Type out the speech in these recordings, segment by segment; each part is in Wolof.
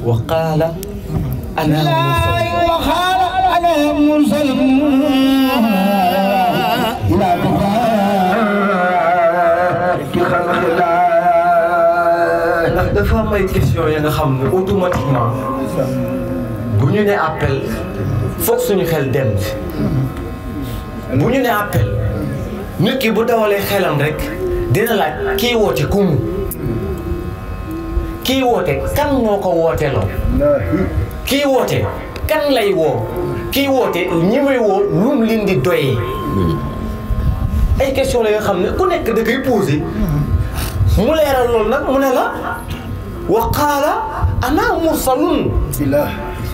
وقال أنا مرسل إلى ndax dafa am ay question ya nga xam ne automatiquement bu ñu ne appel foog suñu xel dem ci bu ñu ne appel nit ki bu dawalee xelam rek dina laaj kii woote kumu kii woote kan moo ko wooteloo kii woote kan lay woo kii woote ñi muy woo lu mu leen di doyee ay question la yoo xam ne ku nekk da koy posé mu leeral loolu nag mu ne la wa qaala ana mursalun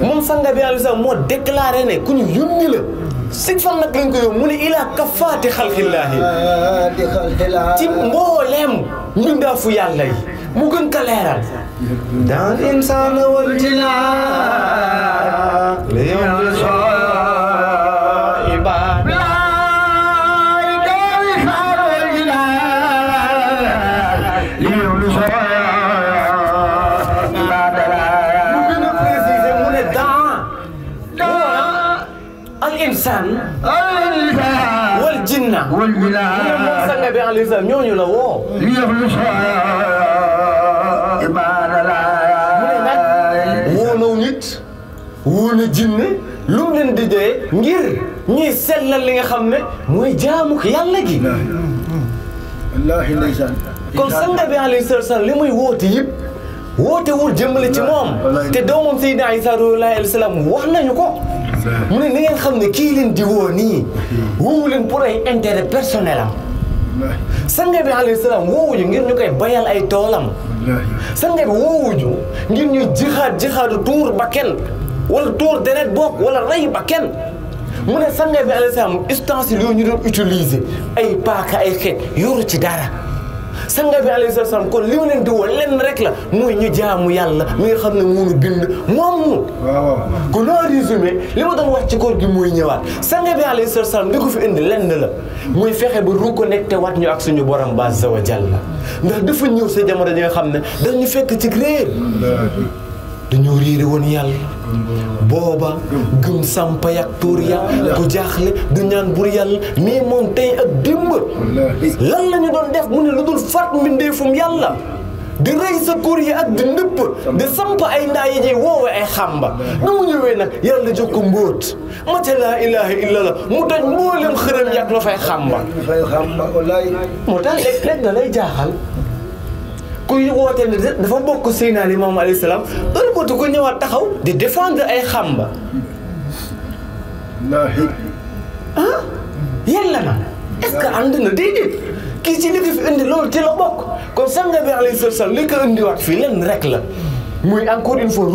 moom sanga bi alisa moo déclaré ne ku ñu yónni la si fan nag lañ ko yóbbu mu ne ilaa kafaati xalqillaahi ci mbooleem mbindaafu yàlla yi mu gën ka leeral dans l'insaan wal jinaan li الإنسان والجنة sanga bi alayhi salaam ñooñu la woo mu ne nag woo naw nit woo na jinne lu mu leen di doyee ngir ñuy sellal li nga xam ne mooy jaamu yàlla gi kon sanga bi alayhi salaam li muy woote yëpp wootewul jëmale ci moom te doomam Seydina Isa alayhi salaam wax nañu ko mu ne ni ngeen xam ne kii leen di woo nii woowu leen pour ay intérêt personnel am sanga bi alayhi salaam woowuñu ngir ñu koy bayal ay toolam sanga bi woowuñu ngir ñu jixaadu tuur ba kenn wala tuur deret boog wala rey ba kenn mu ne sanga bi alayhi salaam ustensile yooyu ñu doon utiliser ay paaka ay xeet yoru ci dara sanga bi alayhi salaam kon li ma leen di woo lenn rek la mooy ñu jaamu yàlla mi nga xam ne moonu bind moom mu kon en résumé li ma doon wax ci koor gi mooy ñëwaat sanga bi alayhi salaam li ko fi indi lenn la muy fexe ba reconnecté waat ñu ak suñu borom ba azza wa jalla ndax dafa ñëw sa jamono ji nga xam ne dañu fekk ci réer dañoo réere woon yàlla booba gëm sampa yak tuur ya ku jaaxle du ñaan bur yàlla mais moom tey ak démb lan la ñu doon def mu ne lu dul fat mbindeefum yàlla di rey sa kur yi ak di ndëpp di samp ay ndaa yi ñuy woowe ay xamba na mu ñëwee nag yàlla jox ko mbóot mate laa ilaha illa la mu toj mboolem xërëm yàq la fay xamba moo tax léeg-léeg da lay jaaxal kuy woote ne dafa bokk Seydina Limaamu alayhi salaam ëlbatu ko ñëwaat taxaw di défendre ay xamba ah yàlla na est-ce que ànd na déedéet kii ci li ko fi indi loolu ci la bokk kon sanga bi alayhi salaam li ko indiwaat fii lenn rek la muy encore une fois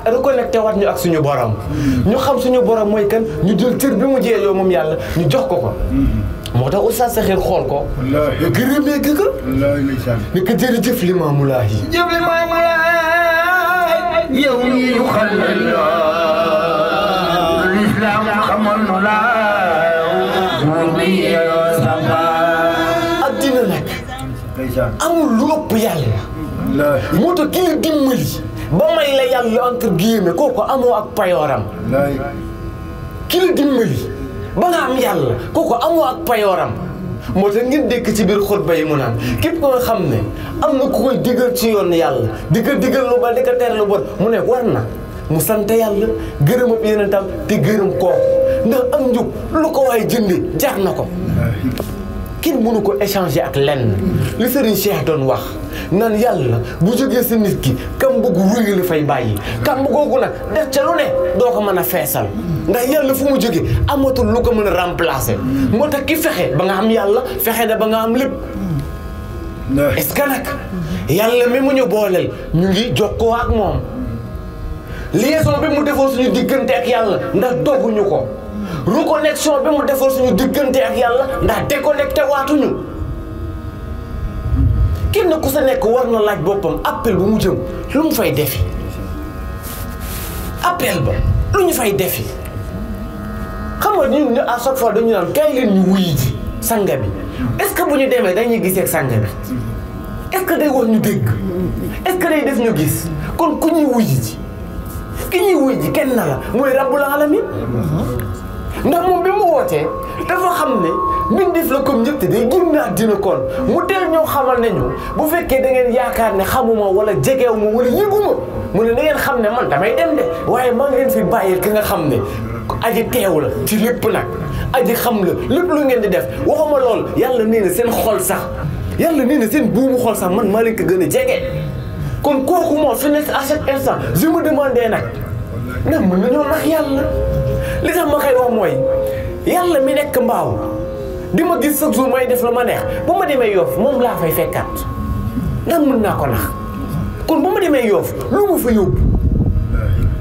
reconnecté waat ñu ak suñu borom ñu xam suñu borom mooy kan ñu jël cër bi mu jeeyoo moom yàlla ñu jox ko ko moo tax Oustaz Sakhir xool ko gërëmee gi ko ni ko jërëjëf Limaamu Laay jëf Limaamu Laay yow mii ñu xalal l'islam xamal nu la buur bi yoo samba addina nag amul lu ëpp yàlla moo tax ki la dimbali ba may la yàlla entre guillemets kooku amoo ak payooram ki la dimbali ba nga am yàlla kooku amoo ak payooram moo tax ngeen dégg ci biir xutba yi mu naan képp ko nga xam ne am na ku koy digal ci yoon yàlla di ko digal lu ba di ko tere lu bon mu ne war na mu sant yàlla gërëm ab yonentam te gërëm kooku ndax am njub lu ko waay jënde jar na ko kenn mënu ko échanger ak lenn li Serigne Cheikh doon wax nan yàlla bu jógee si nit ki kam bëgg wuyu li fay bàyyi kam googu nag def ca lu ne doo ko mën a feesal ndax yàlla fu mu jógee amatul lu ko mën a remplacer moo tax ki fexe ba nga am yàlla fexe na ba nga am lépp est-ce que nag yàlla mi mu ñu booleel ñu ngi jokkoo ak moom liaison bi mu defoon suñu diggante ak yàlla ndax dogguñu ko reconnexion bi mu defoon suñu diggante ak yàlla ndax déconnecté waatuñu kenn ku sa nekk war na laaj boppam appel bu mu jëm lu mu fay defi appel ba lu ñu fay defi xam nga ñun à chaque fois dañu naan kay leen ñu wuyi ji sanga bi est-ce que bu ñu demee dañuy gisee ak sanga bi est-ce que day wax ñu dégg est-ce que day def ñu gis kon ku ñuy wuy ji ki ñuy wuy ji kenn na la mooy rabbul alamin ndax moom bi mu wootee dafa xam ne mbindeef la comme ñëpp te day génn àddina kon mu teel ñoo xamal ne ñu bu fekkee da ngeen yaakaar ne xamuma wala jegew ma wala yëguma mu ne da ngeen xam ne man damay dem de waaye maa ngi leen fi bàyyil ki nga xam ne aji teew la ci lépp nag aji xam la lépp lu ngeen di def waxuma lool yàlla nee na seen xol sax yàlla nee na seen buumu xol sax man maa leen ko gën a jege kon kooku moom fi nekk à chaque instant je me demandais nag mën nañoo nax yàlla li tax ma koy wax mooy yàlla mi nekk mbaaw di ma gis chaque jour may def la ma neex bu ma demee Yoff moom laa fay fekkaat ndax mën naa ko nax kon bu ma demee Yoff lu ma fa yóbbu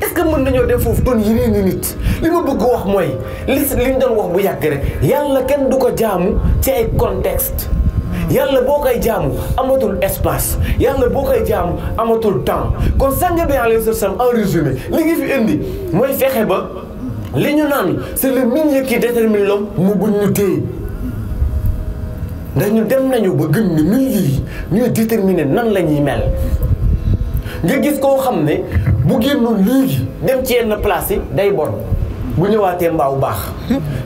est-ce que mën nañoo dem foofu doon yeneen ni nit li ma bëgg wax mooy liñ doon wax bu yàgg rek yàlla kenn du ko jaamu ci ay contexte yàlla boo koy jaamu amatul espace yàlla boo koy jaamu amatul temps kon sang bi alayhi salaam en résumé li ngi fi indi mooy fexe ba li ñu naan c'est le milieu qui détermine l'homme mu buñ ñu téye ndax ñu dem nañu ba gëm ni milieu yi ñooy déterminer nan la ñuy mel nga gis koo xam ne bu génnoon léegi dem ci yenn place yi day bon bu ñëwaatee mbaaw baax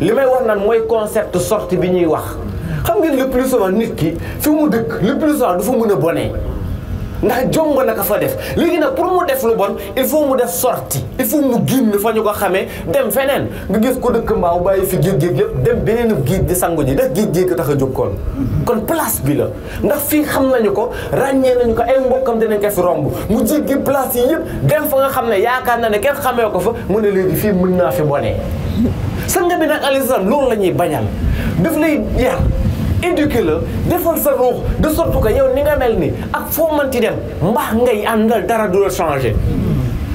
li may wax naan mooy concept sortie bi ñuy wax xam ngeen le plus souvent nit ki fi mu dëkk le plus souvent du fa mën a bonee ndax jomb na ko fa def léegi nag pour mu def lu bon il faut mu def sortie il faut mu génn fa ñu ko xamee dem feneen nga gis ko dëkk mbaaw bàyyi fi géej-géej yëpp dem beneen géej di sangu ji ndax géej-géej ko tax a jóg kon place bi la ndax fii xam nañu ko ràññee nañu ko ay mbokkam dinañ ko fi romb mu jéggi place yi yëpp dem fa nga xam ne yaakaar na ne kenn xamee ko fa mu ne léegi fii mën naa fi bonee sanga bi nag alayhi salaam loolu la ñuy bañal daf lay yar éduquer la defal sa ruux de sorte que yow ni nga mel ni ak foo mënti dem mbaax ngay àndal dara du la changé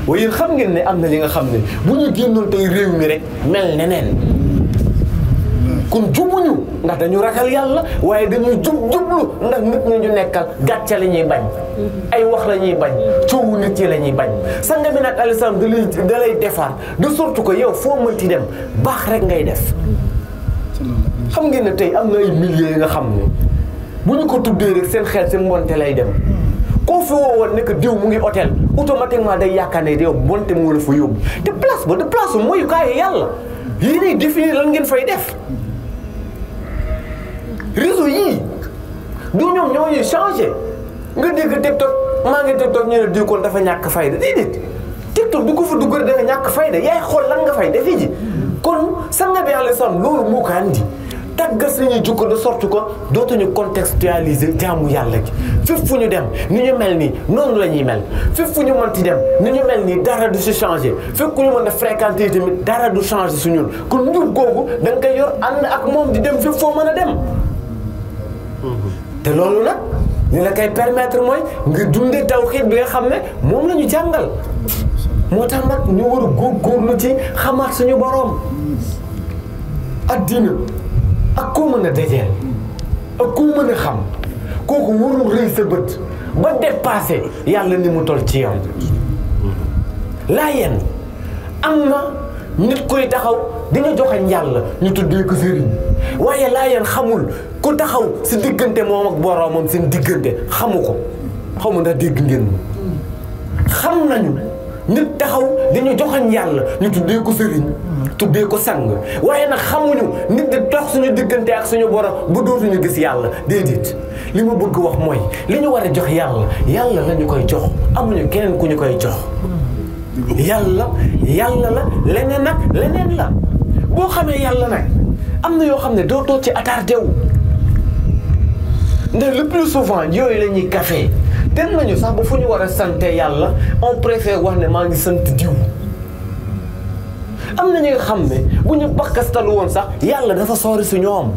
waaye yéen xam ngeen ne am na li nga xam ne bu ñu génnoon tey réew mi rek mel neneen kon jubuñu ndax dañu ragal yàlla waaye dañuy jublu ndax nit ñi ñu nekkal gàcce la ñuy bañ ay wax la ñuy bañ coowu nit yi la ñuy bañ sanga bi nag alayhi salaam da lay defar de sorte que yow foo mënti dem baax rek ngay def xam ngeen ne tey am na ay milliers yi nga xam ne bu ñu ko tuddee rek seen xel seen mbonte lay dem koo fi woowoon ne que diw mu ngi hôtel automatiquement day yaakaar ne yow mbonte moo la fa yóbbu te place ba de place su mooy kaayu yàlla yii nii définir lan ngeen fay def réseau yii du ñoom ñoo ñuy changé nga dégg TikTok maa ngi TikTok ñu ne diw kon dafa ñàkk fayda déedéet TikTok du ko fa dugg dafa ñàkk fayda yaay xool lan nga fay defi ji kon sanga bi alayhi salaam loolu moo ko andi tàggat suñuy jukko de sorte que dootuñu contextualiser jaamu yàlla gi fépp fu ñu dem ni ñu mel nii noonu la ñuy mel fépp fu ñu mënti dem ni ñu mel nii dara du si changé fépp ku ñu mën a fréquenter tamit dara du changé su ñun kon njub googu da nga koy yor ànd ak moom di dem fépp foo mën a dem te loolu nag li la koy permettre mooy nga dundee tawxiid bi nga xam ne moom la ñu jàngal moo tax nag ñu war a góorgóorlu ci xamaat suñu boroom addina ak koo mën a dajeel ak koo mën a xam kooku warul rëy sa bët ba dépassé yàlla ni mu toll ci yow laa yenn am na nit koy taxaw dina joxañ yàlla ñu tuddee ko sëriñ waaye laa yenn xamul ku taxaw si diggante moom ak boroomam seen diggante xamu ko xaw ma ndax dégg ngeen xam nañu nit taxaw dañu joxañ yàlla ñu tuddee ko sëriñ tuddee ko sang waaye nag xamuñu nit di dox suñu diggante ak suñu borom bu dootuñu gis yàlla déedéet li ma bëgg wax mooy li ñu war a jox yàlla la ñu koy jox amuñu keneen ku ñu koy jox yàlla la leneen la boo xamee yàlla nag am na yoo xam ne dootoo ci attardé wu ndax le plus souvent yooyu la ñuy café dem nañu sax ba fu ñu war a sante yàlla on préfère wax ne maa ngi sant diw am na ñi nga xam ne bu ñu bakkastalu woon sax yàlla dafa sori su ñoom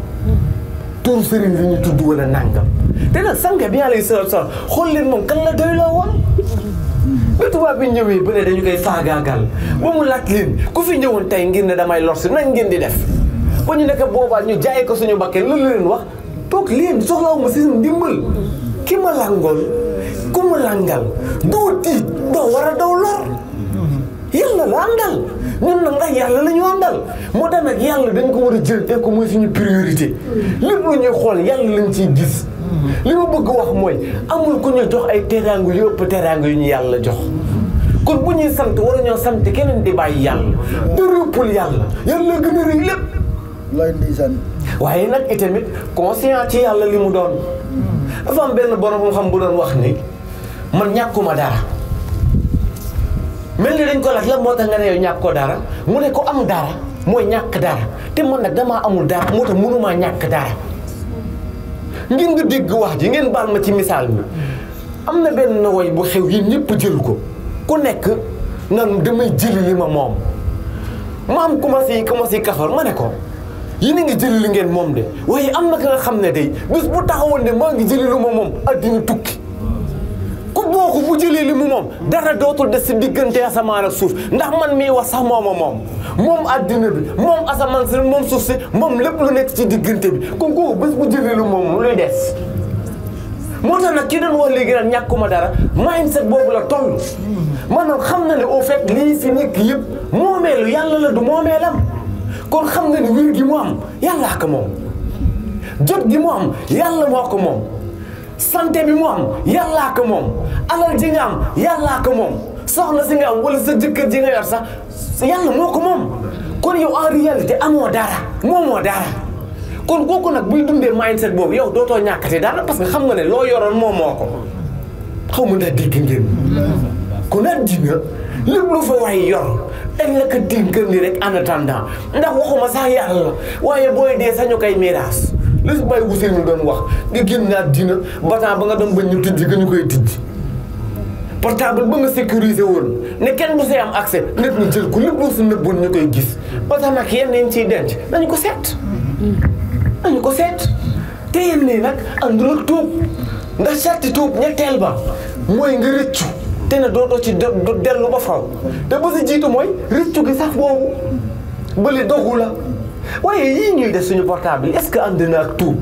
tur sëriñ li ñu tudd wala nàngam te nag sanga bi alayhi salaatu salaam xool leen moom kan la doy loo woon ba tubaab bi ñëwee ba ne dañu koy faagaagal ba mu laaj leen ku fi ñëwoon tey ngir ne damay lor si nañ ngeen di def ba ñu nekk boobaa ñu jaay ko suñu bakkee loolu leen wax toog leen soxlawuma si ndimbal ki ma làngool ku mu làngal doo tiit doo war a daw lor yàlla la àndal ñun nag ndax yàlla la ñu àndal moo tax nag yàlla dañ ko war a jël te ko mooy suñu priorité lépp lu ñuy xool yàlla lañ ciy gis li ma bëgg wax mooy amul ku ñu jox ay teraanga yu ëpp teraanga yu ñu yàlla jox kon bu ñuy sant war ñoo sant keneen di bàyyi yàlla dërëppul yàlla yàlla gën a rëy lépp lay ndeysaan waaye nag itamit conscient ci yàlla li mu doon dafa am benn borom xam bu doon wax ni man ñàkkuma dara mel ni dañ ko laaj la moo tax nga ne yow ñàkkoo dara mu ne ko am dara mooy ñàkk dara te man nag damaa amul dara moo tax mënumaa ñàkk dara ngeen nga dégg wax ji ngeen baal ma ci misaal mi am na benn woy bu xew yi ñëpp jël ko ku nekk nan damay jëli li ma moom ma am commencé kafar ma ne ko yéen a ngi jëli li ngeen moom de waaye am na ka nga xam ne day bés bu taxawoon ne maa ngi jëli lu ma moom addina tukki ku boo ko bu jëlee li mu moom dara dootul des si diggante asamaan ak suuf ndax man mii wax sax moom addina bi moom asamaan si moom suuf si moom lépp lu nekk ci diggante bi kon kooku bés bu jëlee lu moom luy des moo tax nag ki doon wax léegi nag ñàkkuma dara mindset boobu la toll maanaam xam na ne au fait lii fi nekk yëpp moomeelu yàlla la du moomeelam kon xam nga ne wér gi mu am yàllaa ko moom jot gi mu am yàlla moo ko moom santé bi mu am yàllaa ko moom alal ji nga am yàllaa ko moom soxna si nga am wala sa jëkkër ji nga yor sax yàlla moo ko moom kon yow en réalité amoo dara moomoo dara kon kooku nag buy dundee mindset boobu yow dootoo ñàkkati dara parce que xam nga ne loo yoroon moom moo ko xaw ma ndax dégg ngeen kon àddina lépp lu fa waay yor dañ la ko dénkal ni rek en attendant ndax waxuma sax yàlla waaye booy dee sañu koy miraas li si bàyyi Ousseynou mi doon wax nga génn àddina bataan ba nga doon bañ ñu tijji nga ñu koy tijji portable ba nga sécuriser woon ne kenn du see am accès nit ñi jël ko lépp lu si nëbboon ñu koy gis ba tax nag yenn yi ciy denc nañu ko seet te yenn nii nag àndul ak tuub ndax seeti tuub ñetteel ba mooy nga rëccu te ne dootoo ci dellu ba faw te ba si jiitu mooy rëccu gi sax boobu bële dogu la waaye yii ñuy def suñu portable yi est-ce que ànd na ak tuub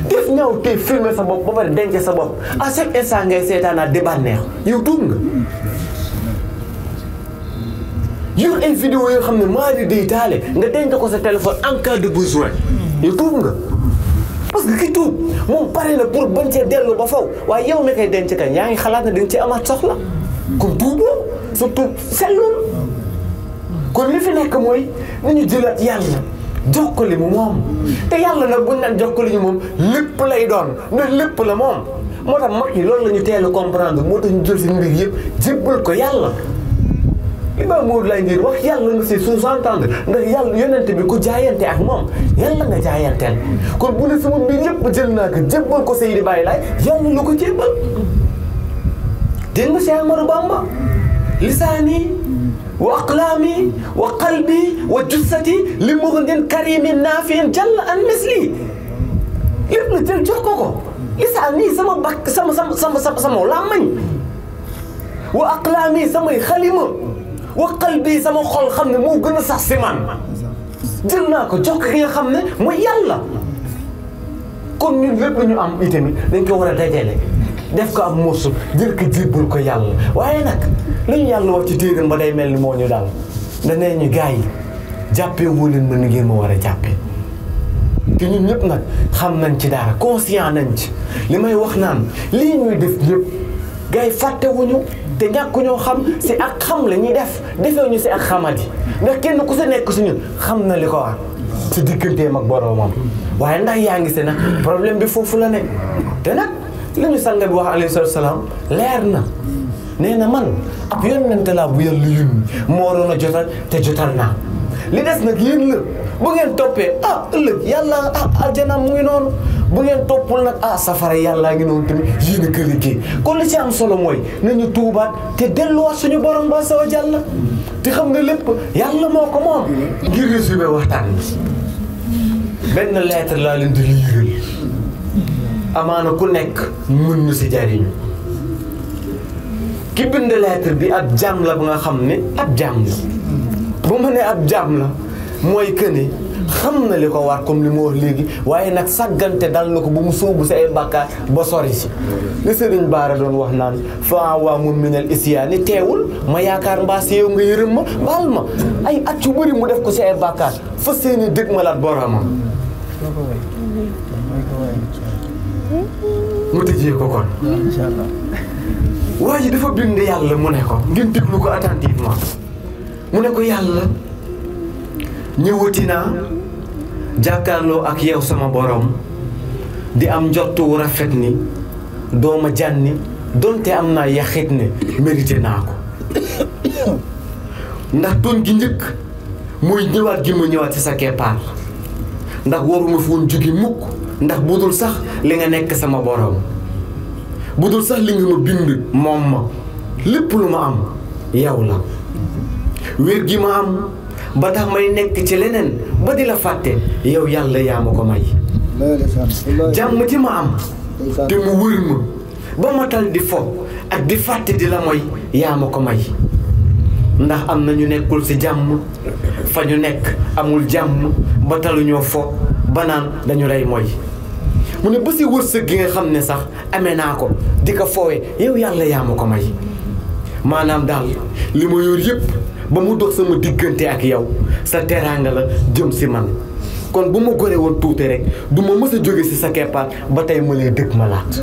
def ñaaw te filmer sa bopp ba pare denc sa bopp à chaque instant ngay seetaanaat di bànneex yow tuub nga yor ay vidéo yoo xam ne maa di day taale nga denc ko sa téléphone en cas de besoin yow tuub nga parce que ki tuub moom pare na pour bañ cee dellu ba faw waaye yow mi koy denc kañ yaa ngi xalaat ne di nga ci amaat soxla kon tuuboo sa tuub sellul kon li fi nekk mooy nañu jëlaat yàlla jox ko li mu moom te yàlla nag buñ naan jox ko li ñu moom lépp lay doon ndax lépp la moom moo tax mag yi loolu la ñu teel a comprendre moo tax ñu jël seen mbir yëpp jébbal ko yàlla li ba Modou lay ngir wax yàlla nga si sous-entendre ndax yàlla yonente bi ku jaayante ak moom yàlla nga jaayanteel kon bu ne sama mbir yëpp jël naa ko jébbal ko Seydi Baye Laay yàlla lu ko jébbal dégg nga Cheikh Amadou Bamba lisaani wa aqlaami wa qalbi wa jussati li mughnin karimin naafiin jalla an misli lépp la jël jox ko lisaani sama bakk sama làmmañ wa aqlaami samay xalima wa qalbi sama xol xam ne moo gën a sax si man jël naa ko jox ko ki nga xam ne mooy yàlla kon ñun lépp lu ñu am itamit dañ ko war a dajale def ko am morceau jël ko jébbal ko yàlla waaye nag lu ñu yàlla wax ci téeram ba day mel ni moo ñu daal danee ñu gars yi jàppee woo leen ma ni ngeen ma war a jàppee te ñun ñëpp nag xam nañ ci dara conscient nañ ci li may wax naan lii ñuy def ñëpp gars yi fàttewuñu te ñàkk ñoo xam si ak xam la ñuy def defewuñu si ak xamadi ndax kenn ku si nekk si ñun xam na li ko war si digganteem ak boromam waaye ndax yaa ngi si nag problème bi foofu la nekk te nag li ñu sang bi wax alayhi salaam leer na nee na man ab yonente laa bu yàlla yónni moo waroon a jotal te jotal naa li des nag yéen la bu ngeen toppee ëllëg yàlla aljana mu ngi noonu bu ngeen toppul nag safara yàllaa ngi noonu tamit yéen a ko liggéey kon li ci am solo mooy nañu tuubaat te delluwaat suñu borom ba sa wa jàlla te xam nga lépp yàlla moo ko moom. ngir résumé waxtaan bi benn lettre laa leen di liiral amaana ku nekk mën na si jariñu ki bind lettre bi ab jaam la ba nga xam ne ab jaam la bu ma ne ab jaam la mooy que ne xam na li ko war comme li ma wax léegi waaye nag sàggante dal na ko ba mu sóobu si ay bàkkaar ba sori si li Sëriñ Baara doon wax naan fa waa mun minal isyaani teewul ma yaakaar mbaa si yow nga yërëm ma baal ma ay at yu bëri mu def ko si ay bàkkaar fa seeni dëgg ma laat boromam mu tëjee ko kon inshallah waa ji dafa bind yàlla mu ne ko ngeen déglu ko attentivement mu ne ko yàlla ñëwati naa jàkkaarloo ak yow sama borom di am njortu wu rafet ni dooma jànni donte am naa yaxit ne mérité naa ko ndax doon gi njëkk mooy ñëwaat gi ma ñëwaat ci sa keppaar ndax waruma fi woon jóge mukk ndax budul sax li nga nekk sama borom budul sax li nga ma bind moom ma lépp lu ma am yow la wér gi ma am ba tax may nekk ci leneen ba di la fàtte yow yàlla yaa ma ko may jàmm ci ma am te mu wër ma ba ma tal di fo ak di fàtte di la mooy yaa ma ko may ndax am na ñu nekkul ci jàmm fa ñu nekk amul jàmm ba taluñoo fo ba naan dañu lay mooy mu ne ba si wërsëg gi nga xam ne sax amee naa ko di ko foowee yow yàlla yaa ma ko may maanaam daal li ma yor yëpp ba mu dox sama diggante ak yow sa teraanga la jëm si man kon bu ma gore woon tuuti rek du ma mës a jóge si sa keppaar ba tey ma lay dëkk ma laat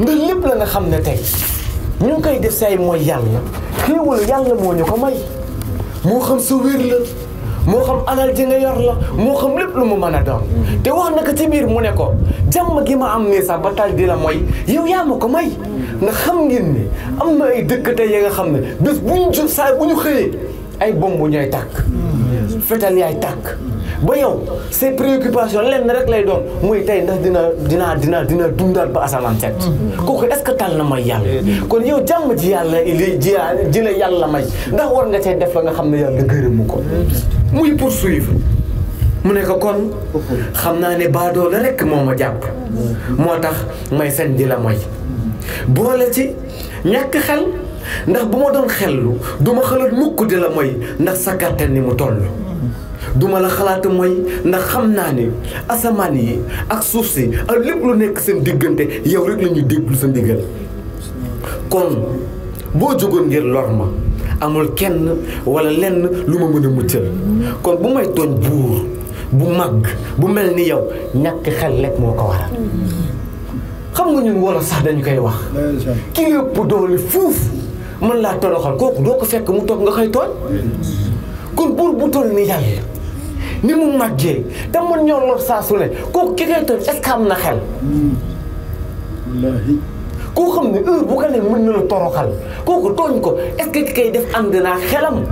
ndax lépp la nga xam ne tey ñu ngi koy def say mooy yàlla xéewal yàlla moo ñu ko may moo xam sa wér la moo xam alal ji nga yor la moo xam lépp lu mu mën a doon te wax na ko ci biir mu ne ko jàmm gi ma am nii sax ba tal di la mooy yow yaa ma ko may ndax xam ngeen ne am na ay dëkk tey ya nga xam ne bés bu ñu jot saa bu ñu xëyee ay bomb ñooy tàkk fetal yaay tàkk ba yow ses préoccupations lenn rek lay doon muy tey ndax dina dundaat ba asamaan set kooku est-ce que tal na may yàlla kon yow jàmm ji yàlla ji la yàlla may ndax war nga cee def la nga xam ne yàlla gërëmu ko muy poursuivre mu ne ko kon xam naa ne baadoo la rek moo ma jàpp moo tax may sañ di la mooy boole ci ñàkk xel ndax bu ma doon xellu du ma xalaat mukk di la mooy ndax sa kàttan ni mu toll duma la xalaat mooy ndax xam naa ne asamaan yi ak suuf si ak lépp lu nekk seen diggante yow rek la ñuy déglu sa ndigal kon boo jógoon ngir lor ma amul kenn wala lenn lu ma mën a muccal kon bu may tooñ buur bu mag bu mel ni yow ñàkk xel lekk moo ko waral xam nga ñun wala sax dañu koy wax ki lépp doole fuuf mën laa toroxal kooku doo ko fekk mu toog nga koy tooñ kon buur bu toll ni yàlla ni mu màggee te mën ñoo lor saa su ne kooku ki koy tooñ est-ce que am na xel koo xam ne heure bu ko ne mën na la toroxal kooku tooñ ko est-ce que ki koy def ànd naa xelam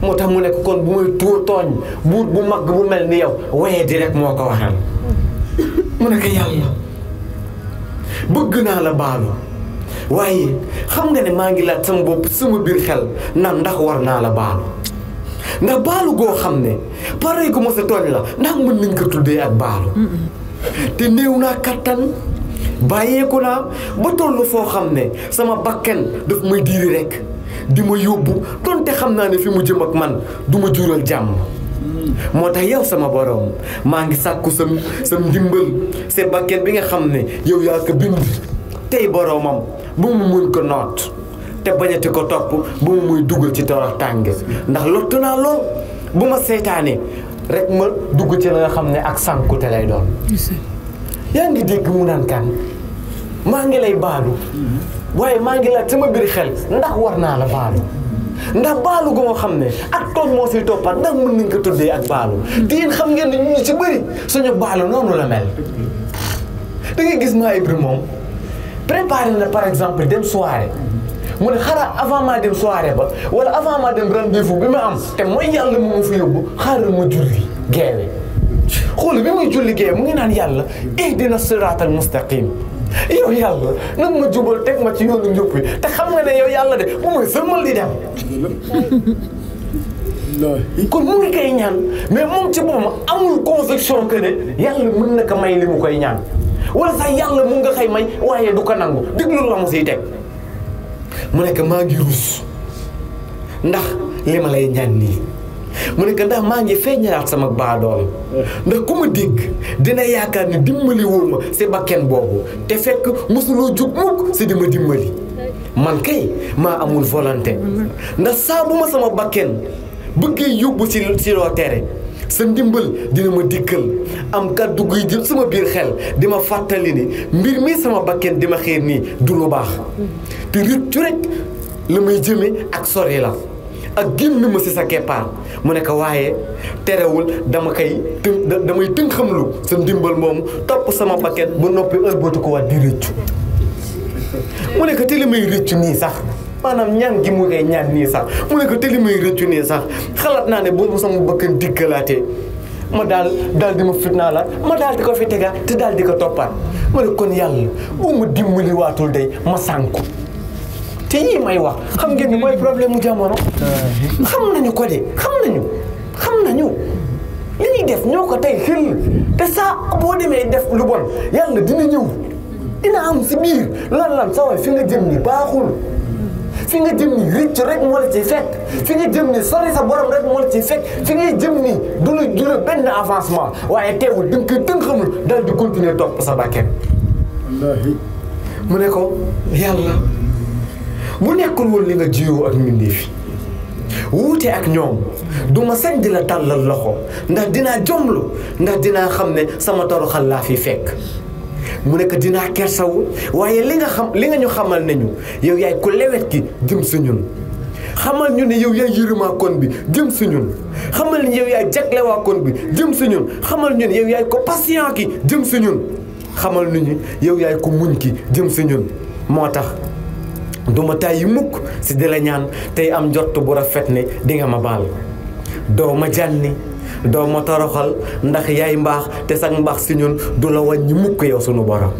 moo tax mu nekk kon bu may tooñ buur bu mag bu mel ni yow waye di rek moo ko waxal mu nekk yàlla bëgg naa la baalu waaye xam nga ne maa ngi laaj sama bopp sama biir xel naan ndax war naa la baalu ndax baalu goo xam ne pare gu ma sa tooñ la ndax mën nañ ko tuddee ak baalu te néew naa kattan bàyyeeku naa ba tollu foo xam ne sama bakken daf may diiri rek di ma yóbbu donte xam naa ne fi mu jëm ak man du ma jural jàmm moo tax yow sama borom maa ngi sàkku sam ndimbal c'est bakken bi nga xam ne yow yaa ko bind tey boromam bu mu mën ko noot te bañati ko topp bu mu muy dugal ci torox tànge ndax lottu naa lool bu ma seetaanee rek ma dugg ci la nga xam ne ak sànkute lay doon yaa ngi dégg mu naan kan maa ngi lay baalu waaye maa ngi laaj sama biir xel ndax war naa la baalu ndax baalu gu nga xam ne ak tooñ moo siy toppaat ndax mën nañ ko tuddee ak baalu te yéen xam ngeen ne ñu ci bëri suñu baalu noonu la mel da ngay gis maa Ibra moom préparé na par exemple dem soirée mu ne xaaral avant maa dem soirée ba wala avant maa dem rendez-vous bi ma am te mooy yàlla mu fa yóbbu xaaral ma julli geewe xool bi muy julli geewe mu ngi naan yàlla ihdina siraatal mustaqim yow yàlla nag ma jubal teg ma ci yoonu njub bi te xam nga ne yow yàlla de bu muy sëlmal di dem kon mu ngi koy ñaan mais moom ci boppam amul conviction que ne yàlla mën na ko may li mu koy ñaan wala sax yàlla mu nga xëy may waaye du ko nangu déglu la mu siy teg mu nekk maa ngi ruus ndax li ma lay ñaan nii mu nekk ndax maa ngi feeñalaat sama baadool ndax ku ma dégg dina yaakaar ne dimbali woo ma si bakken boobu te fekk mosuloo jug mukk si di ma dimbali man kay maa amul volonté ndax saa bu ma sama bakken bëggee yóbbu si loo tere sa ndimbal dina ma dikkal am kàddu guy jëm sama biir xel di ma fàttali ni mbir mi sama bakken di ma xiir nii du lu baax te rëccu rek la may jëme ak sori la ak génn ma si sa keppaar mu ne ko waaye terewul damay tënk xamlu sa ndimbal moomu topp sama bakken ba noppi ëlbatu ko waat di rëccu mu ne ko te li may rëccu nii sax maanaam ñaan gi mu koy ñaan nii sax mu ne ko te li may rëccu nii sax xalaat naa ne boobu sama bakkan dikkalaatee ma daal di ma fitnaalaat ma daal di ko fi tegaat te daal di ko toppaat ma ne kon yàlla bu ma dimbali waatul day ma sànku te yii may wax xam ngeen ni mooy problème mu jamono xam nañu ko de xam nañu li ñuy def ñoo ko tey xel te saa boo demee def lu bon yàlla dina ñëw dina am si biir lan sa waay fi nga jëm ni baaxul fi nga jëm ni rëcc rek moo la ciy fekk fi nga jëm ni sori sa borom rek moo la ciy fekk fi ngay jëm ni du la benn avancement waaye teewul da nga koy tënk-xamul daal di continuer topp sa bàkkeen mu ne ko yàlla bu nekkul woon li nga jiyoo ak mbindeef wuute ak ñoom du ma sañ di la tàllal loxo ndax dinaa jomlu ndax dinaa xam ne sama toroxal laa fi fekk mu nekk dinaa kersawu waaye li nga ñu xamal nañu yow yaay ku lewet ki jëm si ñun xamal ñu ne yow yaay yërëmaa kon bi jëm si ñun xamal ñu yow yaay jaglewaa kon bi jëm si ñun xamal ñu ne yow yaay ko patient ki jëm si ñun xamal ñu yow yaay ko muñ ki jëm si ñun moo tax duma tàyyi mukk si di la ñaan tey am njott bu rafet ne di nga ma baal doo ma jànni doo ma toroxal ndax yaay mbaax te sax mbaax si ñun du la wàññi mukk yow sunu borom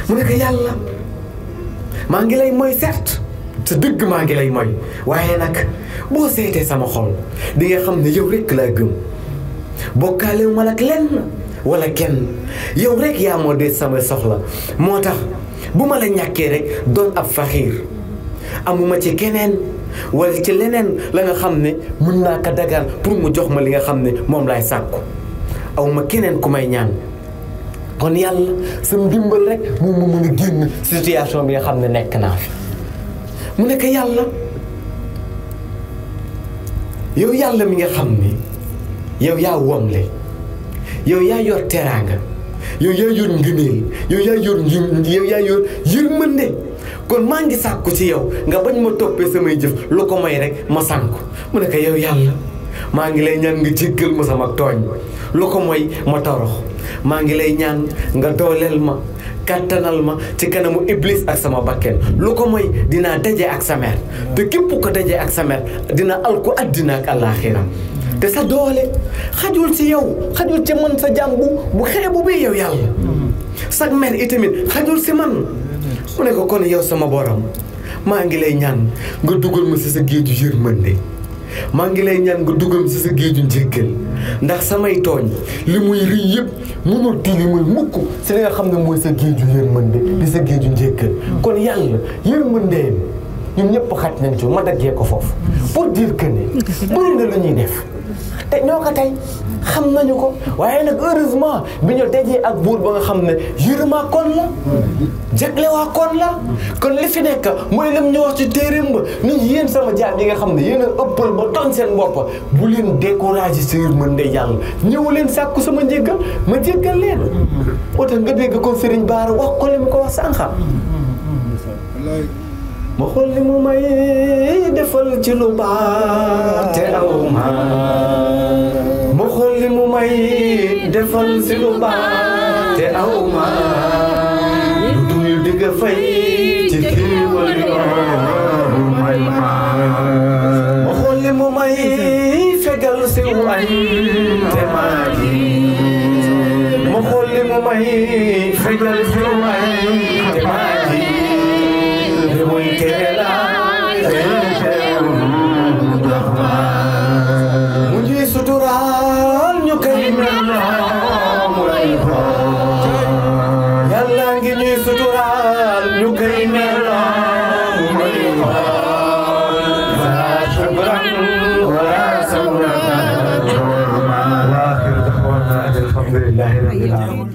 mu ne ko yàlla maa ngi lay moy certes sa dëgg maa ngi lay moy waaye nag boo seetee sama xol di nga xam ne yow rekk laa gëm bokkaalewu ma ak lenn wala kenn yow rek yaa moo dee sama soxla moo tax bu ma la ñàkkee rek doon ab faxiir amuma ci keneen wala ci leneen la nga xam ne mën naa ko dagaan pour mu jox ma li nga xam ne moom laay sàkku awma keneen ku may ñaan kon yàlla sa ndimbal rek moom mu mën a génn situation bi nga xam ne nekk naa fi mu nekk yàlla yow yàlla mi nga xam ne yow yaa womle yow yaa yor teraanga yow yaa yor ngëneel yow yaa yor yërmande kon maa ngi sàkku ci yow nga bañ ma toppee samay jëf lu ko may rek ma sànku mu ne ko yow yàlla maa ngi lay ñaan nga jéggal ma sama tooñ lu ko mooy ma torox maa ngi lay ñaan nga dooleel ma kàttanal ma ci kanamu iblis ak sama bakken lu ko mooy dinaa daje ak sa mer te képp ko daje ak sa mer dina alku àddina ak àllaaxira te sa doole xajul ci yow xajul ci man sa jàmm bu xeebu bi yow yàlla sa mer itamit xajul ci man mu ne ko kon yow sama borom maa ngi lay ñaan nga dugal ma ci sa géeju yërmande maa ngi lay ñaan nga dugal ma ci sa géeju njéggal ndax samay tooñ li muy rëy yëpp mënul tilimal mukk ci li nga xam ne mooy sa géeju yërmande di sa géeju njéggal kon yàlla yërmandeem ñun ñëpp xaj nañ ci ma daggee ko foofu pour dire que ne bëri na lu ñuy def te ñoo ko tey xam nañu ko waaye nag heureusement bi ñu dajee ak buur ba nga xam ne yërëmaa kon la jaglewaa kon la kon li fi nekk mooy lam ñu wax ci téeréem ba nit yéen sama jaam yi nga xam ne yéen a ëppal ba tooñ seen bopp bu leen découragé sa yërmande yàlla ñëw leen sàkku sama njéggal ma jéggal leen moo tax nga dégg ko Serigne Bara wax ko li mu ko wax sànqa ma xool li mu may defal ci lu baax te aw ma xool li mu may defal ci lu baax te aw ma lu dul digg fay ci xiiwal yoo may ma xool li mu may fegal ci wañ te maa ji ma xool li mu may fegal ci wañ te maa ji mu ñuy suturaal ñu koy merloo mu lay xool yàlla ngi ñuy suturaal ñu koy merloo mu lay xool wala sabran wala sabran wa axiru da'waana alhamdulillahi rabbil alamin